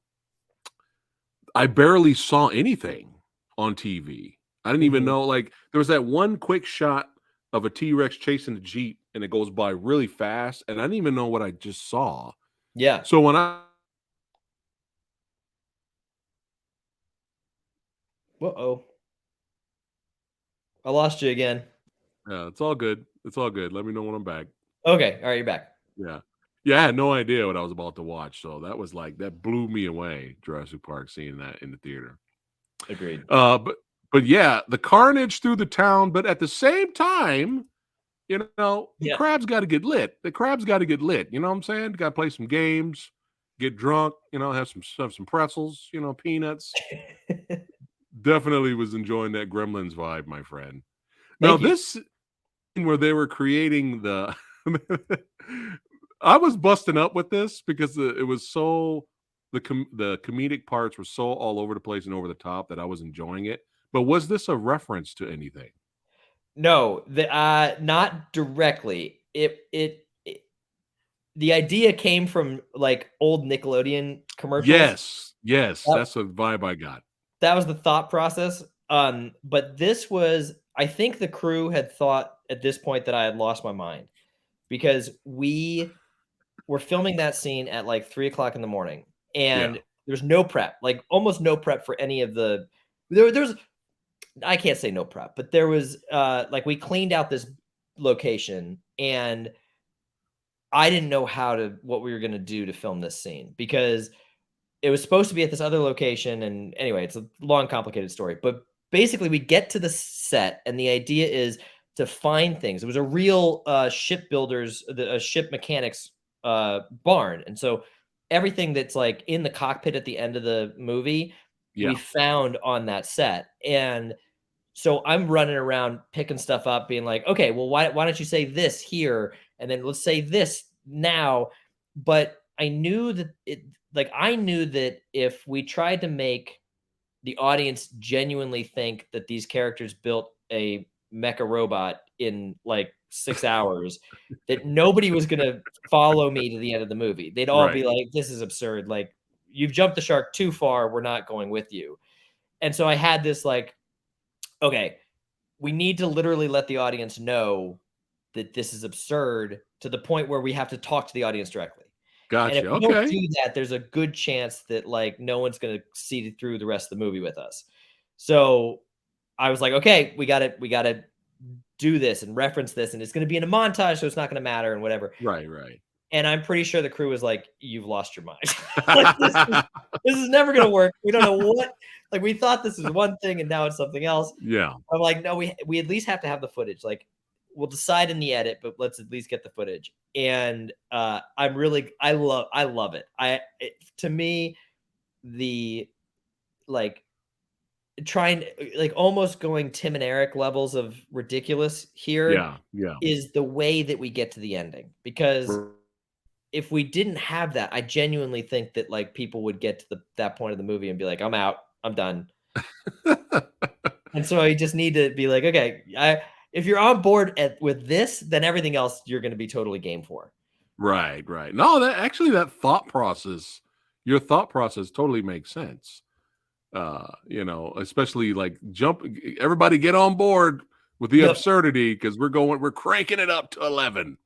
I barely saw anything on TV. I didn't even know, like, there was that one quick shot of a T-Rex chasing a Jeep, and it goes by really fast, and I didn't even know what I just saw. Yeah. So when I Uh-oh. I lost you again. Yeah, it's all good. It's all good. Let me know when I'm back. Okay. All right, you're back. Yeah. Yeah, I had no idea what I was about to watch. So that blew me away, Jurassic Park, seeing that in the theater. Agreed. But yeah, the carnage through the town, but at the same time, the crabs got to get lit. The crabs got to get lit. You know what I'm saying? Got to play some games, get drunk, have some pretzels, peanuts. Definitely was enjoying that Gremlins vibe, my friend. Now, this where they were creating the I was busting up with this because it was so the comedic parts were so all over the place and over the top that I was enjoying it. But was this a reference to anything? No, not directly. The idea came from like old Nickelodeon commercials. Yes, that's the vibe I got. That was the thought process. But this was, I think the crew had thought at this point that I had lost my mind because we were filming that scene at like 3:00 in the morning, and there's no prep, like almost no prep for any of the. There's, I can't say no prep, but there was like we cleaned out this location, and I didn't know what we were gonna do to film this scene because it was supposed to be at this other location. And anyway, it's a long, complicated story. But basically, we get to the set, and the idea is to find things. It was a real shipbuilders, ship mechanics barn. And so everything that's like in the cockpit at the end of the movie, we found on that set. And so I'm running around picking stuff up, being like, okay, well, why don't you say this here? And then let's say this now. But I knew that I knew that if we tried to make the audience genuinely think that these characters built a mecha robot in like 6 hours, that nobody was going to follow me to the end of the movie. They'd all be like, this is absurd. Like, you've jumped the shark too far. We're not going with you. And so I had this like, okay, we need to literally let the audience know that this is absurd to the point where we have to talk to the audience directly. Gotcha. And if we don't do that, there's a good chance that like no one's going to see through the rest of the movie with us. So I was like, okay, we got to do this and reference this, and it's going to be in a montage, so it's not going to matter and whatever. Right. And I'm pretty sure the crew was like, you've lost your mind. Like, this is never going to work. We don't know what, like, we thought this was one thing and now it's something else. Yeah. I'm like, no, we at least have to have the footage. Like, we'll decide in the edit, but let's at least get the footage. And I love it. To me, the like trying, like almost going Tim and Eric levels of ridiculous here Yeah. is the way that we get to the ending, because if we didn't have that, I genuinely think that like people would get to that point of the movie and be like, I'm out, I'm done. And so you just need to be like, okay, if you're on board with this, then everything else you're going to be totally game for. Right, right. No, that actually that thought process, your thought process totally makes sense. You know, especially like everybody get on board with the Yep. absurdity because we're cranking it up to 11.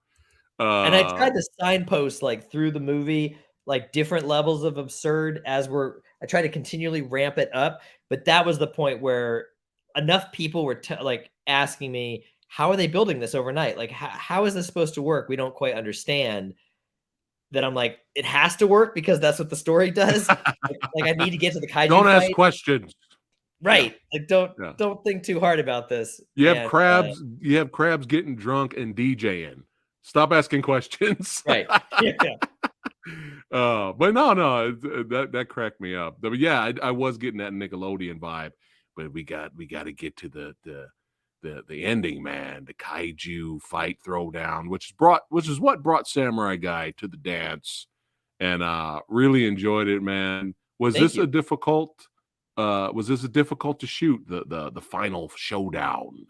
And I tried to signpost like through the movie, like different levels of absurd I tried to continually ramp it up, but that was the point where enough people were like asking me, how are they building this overnight? Like, how is this supposed to work? We don't quite understand. That I'm like, it has to work because that's what the story does. Like I need to get to the kaiju Don't ask fight. questions. Right. Yeah. Like Yeah. don't think too hard about this. You have And, crabs getting drunk and DJing. Stop asking questions. right. Yeah. But no, that cracked me up. But yeah, I was getting that Nickelodeon vibe. But we got to get to the ending, man. The kaiju fight throwdown, which is what brought Samurai Guy to the dance, and really enjoyed it, man. Was Thank this you. a difficult to shoot the final showdown?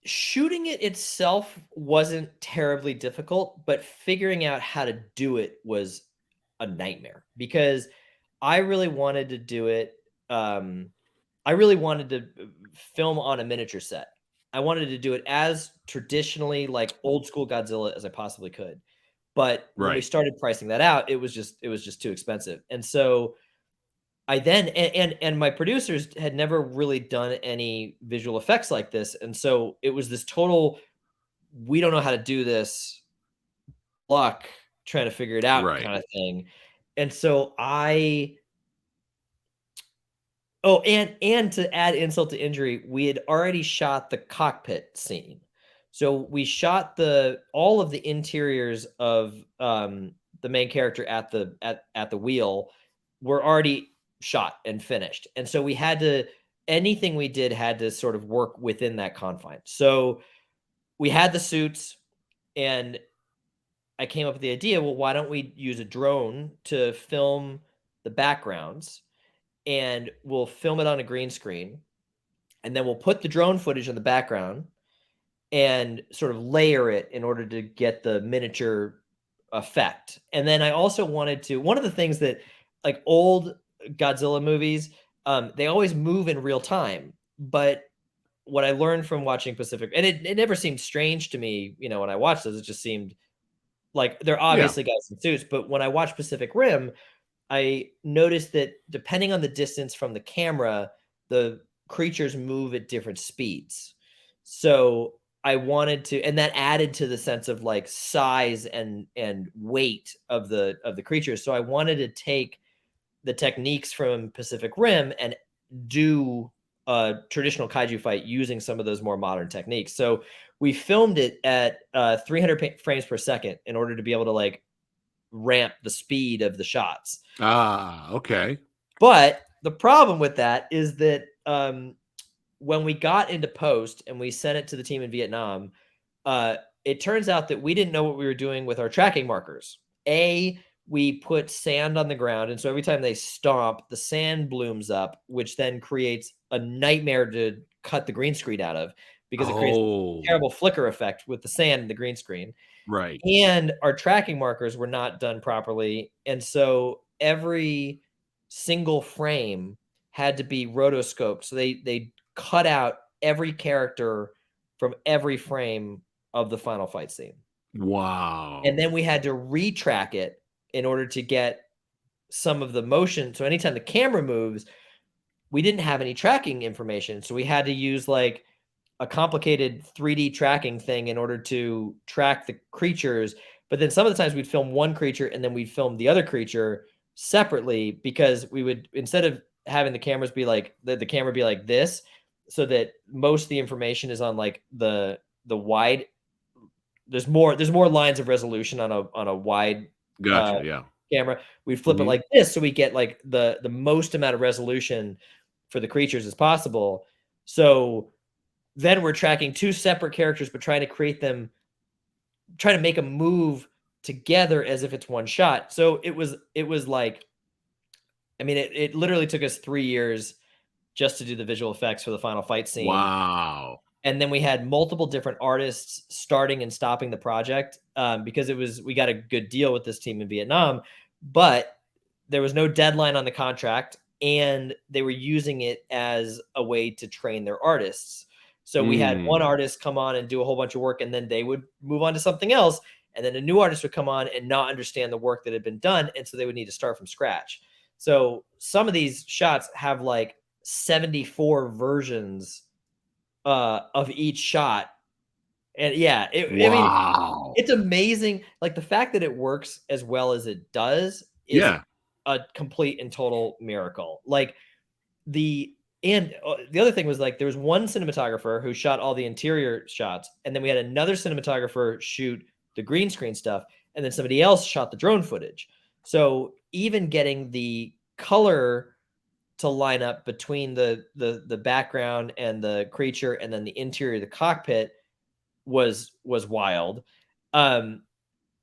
Shooting it itself wasn't terribly difficult, but figuring out how to do it was a nightmare because I really wanted to do it. I really wanted to film on a miniature set. I wanted to do it as traditionally like old school Godzilla as I possibly could. But when we Right. started pricing that out, it was just too expensive. And so I then and my producers had never really done any visual effects like this. And so it was this total we don't know how to do this luck trying to figure it out Right. kind of thing. And so oh, and to add insult to injury, we had already shot the cockpit scene. So we shot all of the interiors of the main character at the wheel were already shot and finished. And so we had to anything we did had to sort of work within that confine. So we had the suits and I came up with the idea, well, why don't we use a drone to film the backgrounds and we'll film it on a green screen and then we'll put the drone footage in the background and sort of layer it in order to get the miniature effect. And then I also wanted to one of the things that like old Godzilla movies, they always move in real time. But what I learned from watching Pacific, and it never seemed strange to me, you know, when I watched this, it just seemed like they're Yeah. obviously guys in suits. But when I watched Pacific Rim, I noticed that depending on the distance from the camera, the creatures move at different speeds. So I wanted to, and that added to the sense of like size and weight of the creatures. So I wanted to take the techniques from Pacific Rim and do a traditional kaiju fight using some of those more modern techniques. So we filmed it at 300 frames per second in order to be able to like ramp the speed of the shots. Okay. But the problem with that is that when we got into post and we sent it to the team in Vietnam, it turns out that we didn't know what we were doing with our tracking markers. We put sand on the ground, and so every time they stomp, the sand blooms up, which then creates a nightmare to cut the green screen out of because it creates a terrible flicker effect with the sand in the green screen. Right. And our tracking markers were not done properly. And so every single frame had to be rotoscoped. So they cut out every character from every frame of the final fight scene. Wow. And then we had to retrack it in order to get some of the motion. So anytime the camera moves, we didn't have any tracking information. So we had to use like a complicated 3D tracking thing in order to track the creatures. But then some of the times we'd film one creature and then we'd film the other creature separately because we would, instead of having the cameras be like, the camera be like this, so that most of the information is on like the wide, there's more lines of resolution on a wide Gotcha. camera. We flip it like this so we get like the most amount of resolution for the creatures as possible. So then we're tracking two separate characters, but trying to make them move together as if it's one shot. So it was like, I mean, it literally took us 3 years just to do the visual effects for the final fight scene. Wow. And then we had multiple different artists starting and stopping the project, because we got a good deal with this team in Vietnam, but there was no deadline on the contract, and they were using it as a way to train their artists. So we had one artist come on and do a whole bunch of work, and then they would move on to something else. And then a new artist would come on and not understand the work that had been done. And so they would need to start from scratch. So some of these shots have like 74 versions of each shot. And yeah, I mean, Wow. it's amazing. Like the fact that it works as well as it does is Yeah. a complete and total miracle. Like the other thing was like there was one cinematographer who shot all the interior shots, and then we had another cinematographer shoot the green screen stuff, and then somebody else shot the drone footage. So even getting the color to line up between the background and the creature and then the interior of the cockpit was wild. And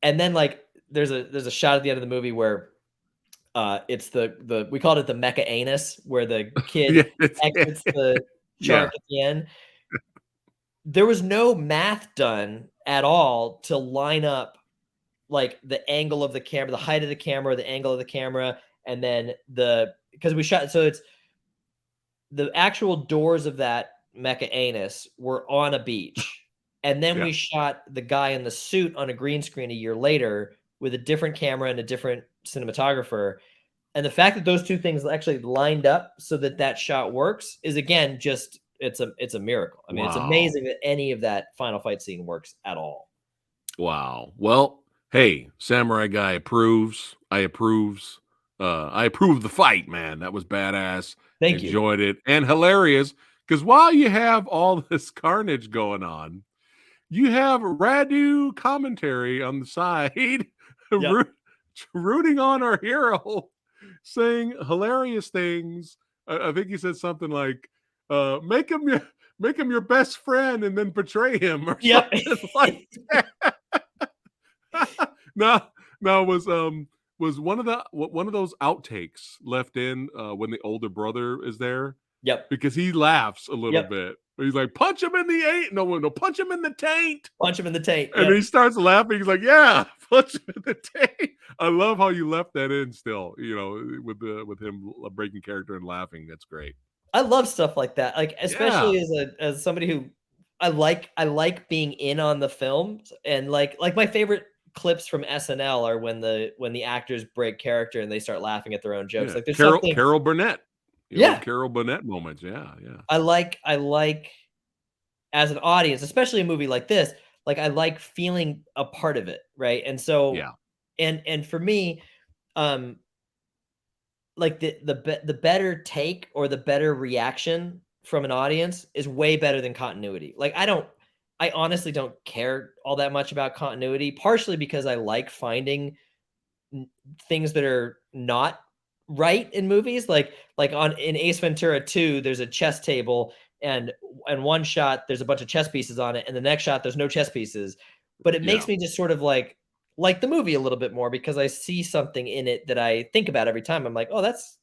then like there's a shot at the end of the movie where it's the we called it the mecha anus, where the kid exits the shark at the end. There was no math done at all to line up like the angle of the camera, the height of the camera, the angle of the camera, and then because we shot, so it's the actual doors of that mecha anus were on a beach. And then we shot the guy in the suit on a green screen a year later with a different camera and a different cinematographer. And the fact that those two things actually lined up so that that shot works is, again, just it's a miracle. I mean, it's amazing that any of that final fight scene works at all. Wow. Well, hey, Samurai Guy approves. I approves. I approve the fight, man. That was badass. Thank you. Enjoyed it and hilarious. Because while you have all this carnage going on, you have Radu commentary on the side, rooting on our hero, saying hilarious things. I think he said something like, make him your best friend and then betray him or something like that. Now was one of those outtakes left in when the older brother is there? Yep. Because he laughs a little bit. He's like, punch him in the ain't. No, punch him in the taint. Punch him in the taint. And he starts laughing. He's like, yeah, punch him in the taint. I love how you left that in still, with him breaking character and laughing. That's great. I love stuff like that. Like, especially as somebody who I like being in on the film. And like my favorite clips from SNL are when the actors break character and they start laughing at their own jokes. Yeah. Like there's Carol Burnett. Carol Burnett moments. Yeah. I like as an audience, especially a movie like this, like I like feeling a part of it, right? And so and for me, like the better take or the better reaction from an audience is way better than continuity. Like I honestly don't care all that much about continuity, partially because I like finding things that are not right in movies. Like in Ace Ventura 2, there's a chess table, and one shot there's a bunch of chess pieces on it, and the next shot there's no chess pieces. But it makes me just sort of like the movie a little bit more because I see something in it that I think about every time. I'm like, oh, that's,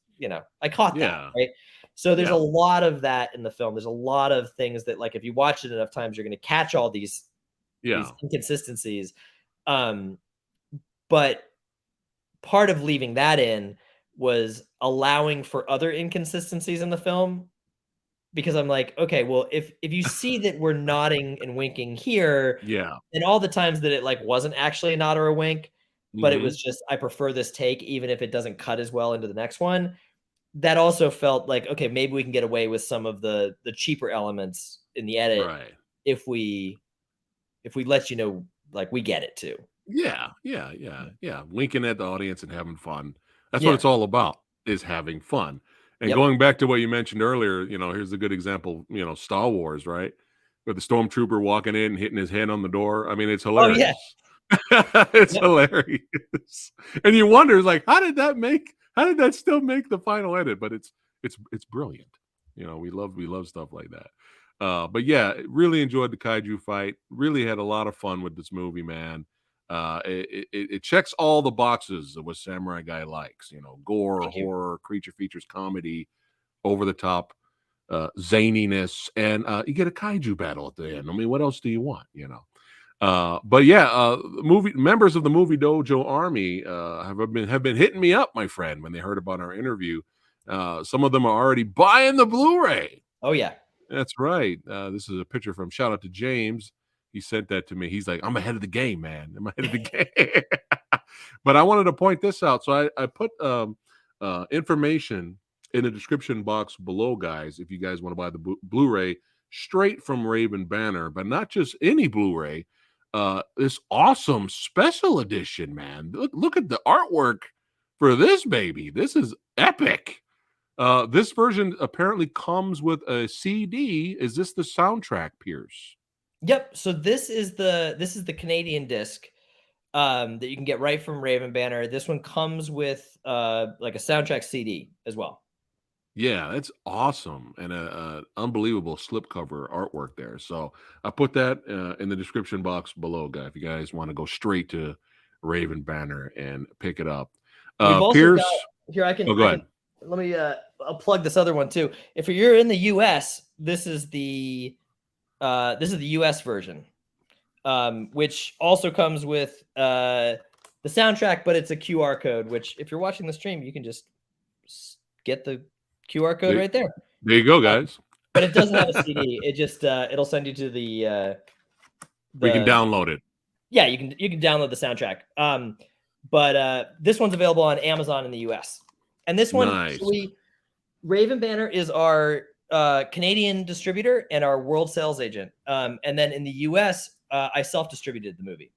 I caught that, right? So there's a lot of that in the film. There's a lot of things that, like, if you watch it enough times, you're going to catch all these inconsistencies. But part of leaving that in was allowing for other inconsistencies in the film, because I'm like, okay, well, if you see that we're nodding and winking here, and all the times that it like wasn't actually a nod or a wink, but it was just, I prefer this take, even if it doesn't cut as well into the next one. That also felt like, okay, maybe we can get away with some of the cheaper elements in the edit, if we let you know, like, we get it too. Yeah. Winking at the audience and having fun. That's what it's all about, is having fun. And going back to what you mentioned earlier, here's a good example, Star Wars, right? With the stormtrooper walking in and hitting his head on the door. I mean, it's hilarious. It's hilarious. And you wonder, like, how did that still make the final edit? But it's brilliant. We love stuff like that. But yeah, really enjoyed the kaiju fight. Really had a lot of fun with this movie, man. It checks all the boxes of what Samurai Guy likes. You know, gore, Thank you. horror, creature features, comedy, over the top zaniness, and you get a kaiju battle at the end. I mean, what else do you want? You know. But yeah, movie members of the Movie Dojo Army have been hitting me up, my friend, when they heard about our interview. Some of them are already buying the Blu-ray. Oh yeah. That's right. This is a picture from shout out to James. He sent that to me. He's like, I'm ahead of the game, man. I'm ahead of the game. But I wanted to point this out. So I put information in the description box below, guys, if you guys want to buy the Blu-ray straight from Raven Banner, but not just any Blu-ray. This awesome special edition, man. Look at the artwork for this baby. This is epic. This version apparently comes with a CD. Is this the soundtrack, Pierce? Yep. So this is the Canadian disc that you can get right from Raven Banner. This one comes with like a soundtrack CD as well. Yeah, that's awesome, and a unbelievable slipcover artwork there. So I put that in the description box below, guys. If you guys want to go straight to Raven Banner and pick it up, We've also Pierce. got here. Go ahead. Let me. I'll plug this other one too. If you're in the U.S., this is the U.S. version, which also comes with the soundtrack, but it's a QR code. Which, if you're watching the stream, you can just get the QR code right there. There you go, guys. But it doesn't have a CD. It just it'll send you to the. We can download it. Yeah, you can download the soundtrack. But this one's available on Amazon in the U.S. And this one, actually, Raven Banner is our Canadian distributor and our world sales agent. And then in the U.S., I self-distributed the movie.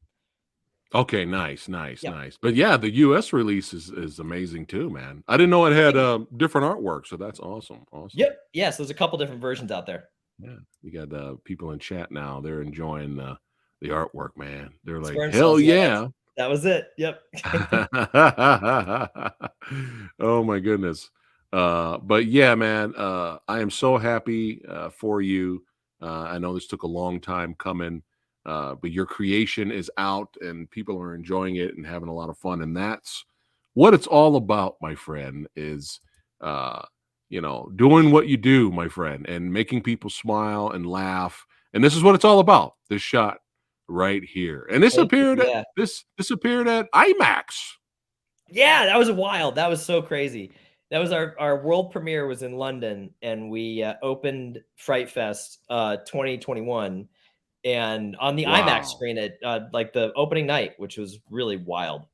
Okay, nice. But yeah, the U.S. release is amazing too, man. I didn't know it had different artwork, so that's awesome. Yep. Yes, there's a couple different versions out there. Yeah, you got people in chat now. They're enjoying the artwork, man. They're like, Sperm hell cells, yeah. That was it. Yep. Oh my goodness. But yeah, man, I am so happy for you. I know this took a long time coming, but your creation is out and people are enjoying it and having a lot of fun. And that's what it's all about, my friend, is doing what you do, my friend, and making people smile and laugh. And this is what it's all about. This shot right here. And this appeared at IMAX. Yeah, that was wild. That was so crazy. That was our world premiere was in London, and we opened Fright Fest 2021, and on the IMAX screen at like the opening night, which was really wild.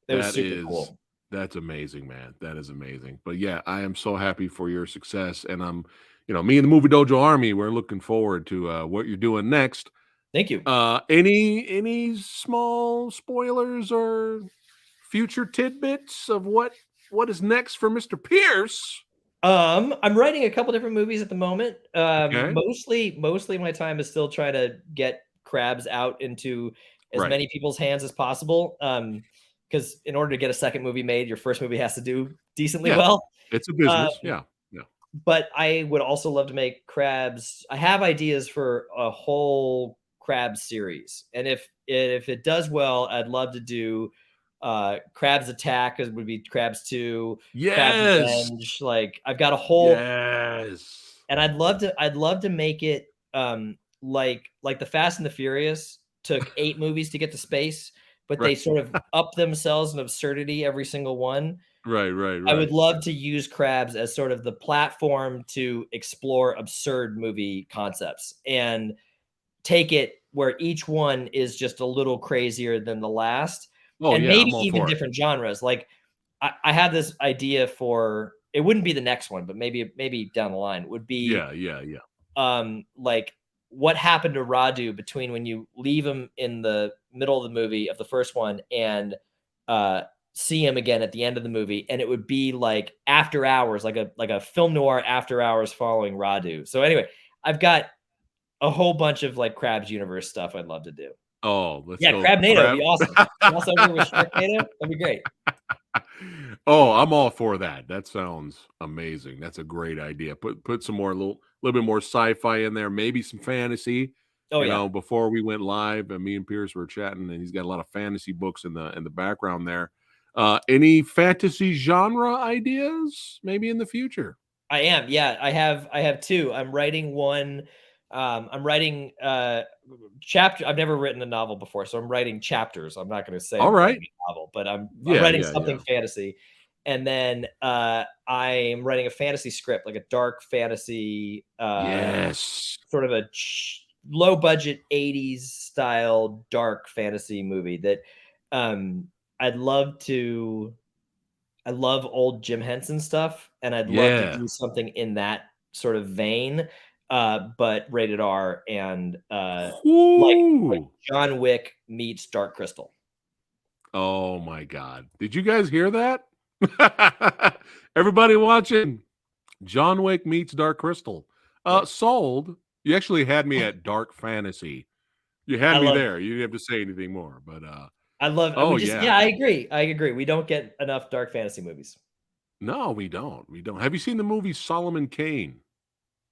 It was super cool. That's amazing, man. That is amazing. But yeah, I am so happy for your success, and I'm, me and the Movie Dojo Army, we're looking forward to what you're doing next. Thank you. Any small spoilers or future tidbits of what is next for Mr. Pierce? I'm writing a couple different movies at the moment. Okay. Mostly my time is still trying to get CRABS out into as many people's hands as possible. Because in order to get a second movie made, your first movie has to do decently well. It's a business. Yeah. But I would also love to make CRABS. I have ideas for a whole CRABS series, and if it does well, I'd love to do CRABS Attack, as would be CRABS 2, CRABS Revenge. Like, I've got a whole and I'd love to make it like the Fast and the Furious took 8 movies to get to space, but they sort of up themselves in absurdity every single one. Right. I would love to use CRABS as sort of the platform to explore absurd movie concepts and take it where each one is just a little crazier than the last. Maybe even different genres. Like I have this idea for, it wouldn't be the next one, but maybe down the line would be like what happened to Radu between when you leave him in the middle of the movie of the first one and see him again at the end of the movie, and it would be like after hours, like a film noir after hours following Radu. So anyway, I've got a whole bunch of like CRABS universe stuff I'd love to do. Oh, let's go. Crabnado would be awesome. Also over with Sharknado, that'd be great. Oh, I'm all for that. That sounds amazing. That's a great idea. Put some more little bit more sci-fi in there, maybe some fantasy. Oh yeah. Before we went live, and me and Pierce were chatting, and he's got a lot of fantasy books in the background there. Any fantasy genre ideas maybe in the future? I am. Yeah, I have two. I'm writing one. I'm writing chapter. I've never written a novel before, so I'm writing chapters. I'm not going to say All I'm right. writing a novel, but I'm Yeah, writing yeah, yeah. something fantasy. And then I'm writing a fantasy script, like a dark fantasy, Yes. sort of a low budget 80s style dark fantasy movie that um I'd love to I love old Jim Henson stuff, and I'd love to Yeah. do something in that sort of vein, but rated R and like Ooh. John Wick meets Dark Crystal. Oh my God. Did you guys hear that? Everybody watching, John Wick meets Dark Crystal. Yeah, Sold. You actually had me at dark fantasy. You had I me love there. You didn't have to say anything more. But I love. oh We just yeah. yeah, I agree. I agree. We don't get enough dark fantasy movies. No, we don't. We don't. Have you seen the movie Solomon Kane?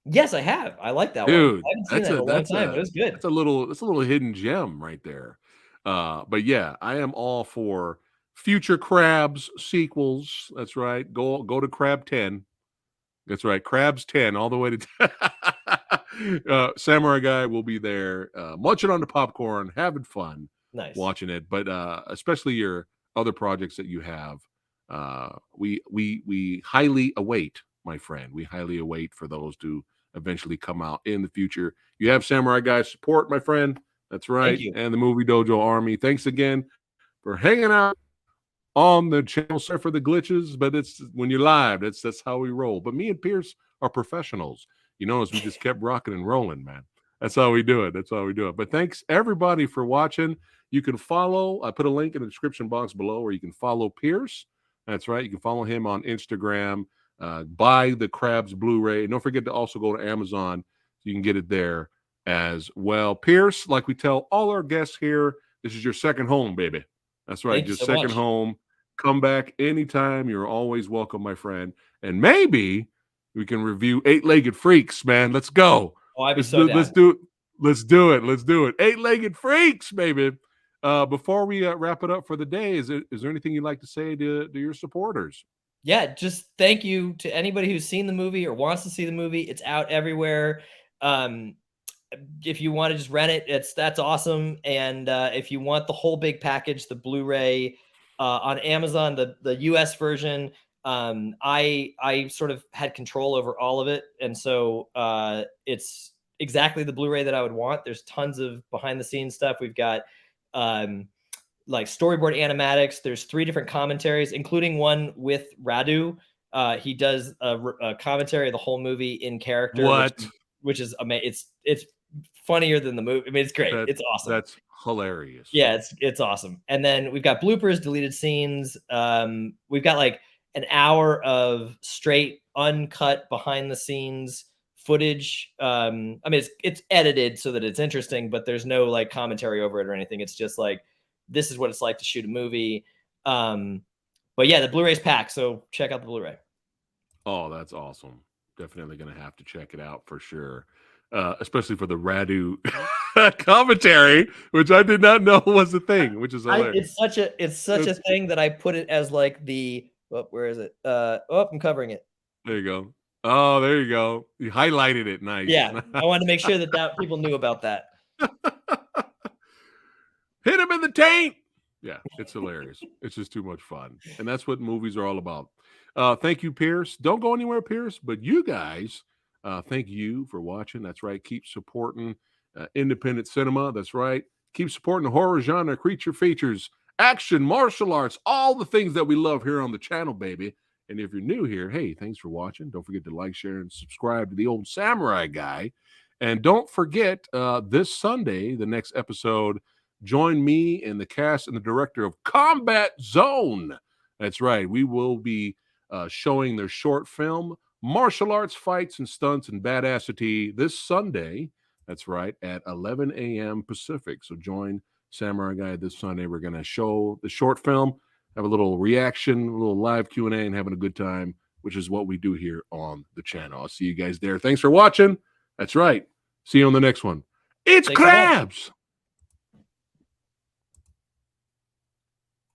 Yes, I have. I like that one. Dude, I haven't seen that in a long time, but it was good. that's a little hidden gem right there. But yeah, I am all for future Crabs sequels. That's right. Go to Crab 10. That's right. Crabs 10 all the way to Samurai Guy will be there, munching on the popcorn, having fun Nice. watching it. But especially your other projects that you have, we highly await, my friend. We highly await for those to eventually come out in the future. You have Samurai Guy support, my friend. That's Thank right. you. And the Movie Dojo Army. Thanks again for hanging out on the channel. Sorry for the glitches, but it's when you're live, that's how we roll. But me and Pierce are professionals. You notice we just kept rocking and rolling, man. That's how we do it. That's how we do it. But thanks everybody for watching. You can follow, I put a link in the description box below where you can follow Pierce. That's right. You can follow him on Instagram, buy the Crabs Blu-ray. And don't forget to also go to Amazon. So you can get it there as well. Pierce, like we tell all our guests here, this is your second home, baby. That's right. Thank you Your so second much. home. Come back anytime. You're always welcome, my friend. And maybe we can review Eight-Legged Freaks, man. Let's go. Oh, I'd be Let's so do down. let's do let's do it. Let's do it. Eight-Legged Freaks, baby. Before we wrap it up for the day, is there anything you'd like to say to your supporters? Yeah, just thank you to anybody who's seen the movie or wants to see the movie. It's out everywhere. Um, if you want to just rent it, that's awesome. And if you want the whole big package, the Blu-ray on Amazon, the US version, I sort of had control over all of it, and so it's exactly the Blu-ray that I would want. There's tons of behind the scenes stuff. We've got like storyboard animatics. There's 3 different commentaries, including one with Radu. He does a commentary of the whole movie in character, What? which is amazing. It's funnier than the movie. I mean, it's great. That It's awesome. that's hilarious. Yeah, it's awesome. And then we've got bloopers, deleted scenes. We've got like an hour of straight uncut behind the scenes footage. I mean, it's edited so that it's interesting, but there's no like commentary over it or anything. It's just like this is what it's like to shoot a movie. But yeah, the Blu-ray's packed, so check out the Blu-ray. Oh, that's awesome. Definitely going to have to check it out for sure. Especially for the Radu commentary, which I did not know was a thing, which is hilarious. It's such a thing that I put it as like the where is it? I'm covering it. There you go. Oh, there you go. You highlighted it. Nice. Yeah, I wanted to make sure that people knew about that. Hit him in the taint. Yeah, it's hilarious. It's just too much fun. And that's what movies are all about. Thank you, Pierce. Don't go anywhere, Pierce, but you guys, thank you for watching. That's right. Keep supporting independent cinema. That's right. Keep supporting the horror genre, creature features, action, martial arts, all the things that we love here on the channel, baby. And if you're new here, hey, thanks for watching. Don't forget to like, share, and subscribe to the old Samurai Guy. And don't forget this Sunday, the next episode, join me and the cast and the director of Combat Zone. That's right. We will be showing their short film, Martial Arts Fights and Stunts and Badassity, this Sunday. That's right, at 11 a.m. Pacific. So join Samurai Guy this Sunday. We're going to show the short film, have a little reaction, a little live Q&A, and having a good time, which is what we do here on the channel. I'll see you guys there. Thanks for watching. That's right. See you on the next one. It's Thanks so much. crabs.